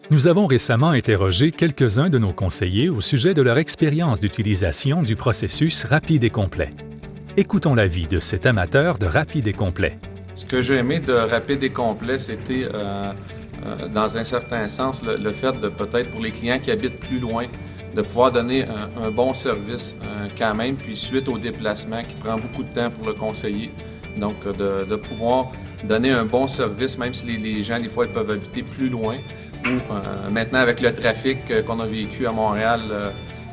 Nous avons récemment interrogé quelques-uns de nos conseillers au sujet de leur expérience d'utilisation du processus rapide et complet. Écoutons l'avis de cet amateur de rapide et complet. Ce que j'ai aimé de rapide et complet, c'était, dans un certain sens, le fait de peut-être pour les clients qui habitent plus loin, de pouvoir donner un bon service quand même, puis suite au déplacement qui prend beaucoup de temps pour le conseiller. Donc, de pouvoir donner un bon service, même si les gens, des fois, ils peuvent habiter plus loin. Ou maintenant, avec le trafic qu'on a vécu à Montréal,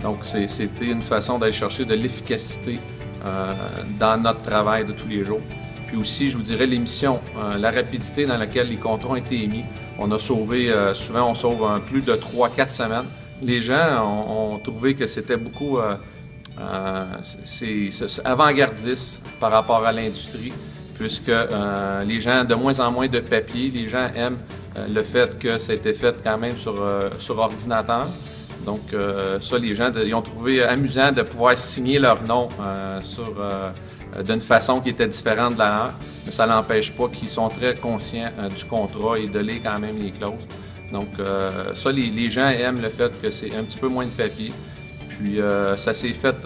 donc c'était une façon d'aller chercher de l'efficacité dans notre travail de tous les jours. Puis aussi, je vous dirais, l'émission, la rapidité dans laquelle les contrats ont été émis. On a sauvé, souvent on sauve plus de 3-4 semaines. Les gens ont trouvé que c'était beaucoup avant-gardiste par rapport à l'industrie, puisque les gens, de moins en moins de papier, les gens aiment le fait que ça a été fait quand même sur ordinateur. Donc ça, les gens, ils ont trouvé amusant de pouvoir signer leur nom d'une façon qui était différente de la leur, mais ça n'empêche pas qu'ils sont très conscients du contrat et de lire quand même les clauses. Donc ça, les gens aiment le fait que c'est un petit peu moins de papier. Puis ça s'est fait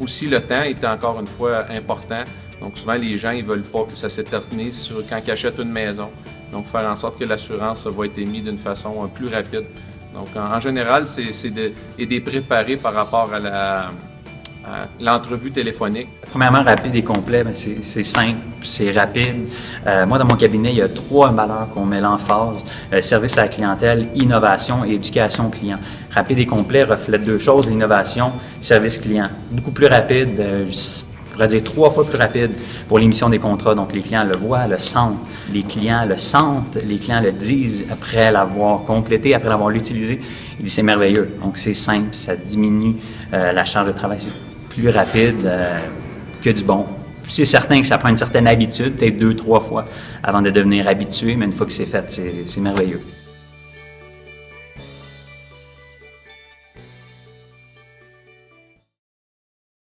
aussi, le temps était encore une fois important. Donc souvent, les gens ils veulent pas que ça s'éternise quand ils achètent une maison. Donc faire en sorte que l'assurance va être émise d'une façon plus rapide. Donc en général, c'est d'être préparé par rapport à l'entrevue téléphonique. Premièrement, rapide et complet, c'est simple, c'est rapide. Moi, dans mon cabinet, il y a 3 valeurs qu'on met l'emphase. Service à la clientèle, innovation et éducation client. Rapide et complet reflète 2 choses, l'innovation, service client. Beaucoup plus rapide, je pourrais dire 3 fois plus rapide pour l'émission des contrats. Donc, les clients le voient, le sentent. Les clients le sentent, les clients le disent après l'avoir complété, après l'avoir utilisé. Ils disent c'est merveilleux. Donc, c'est simple, ça diminue la charge de travail. C'est plus rapide que du bon. C'est certain que ça prend une certaine habitude, peut-être 2-3 fois avant de devenir habitué, mais une fois que c'est fait, c'est merveilleux.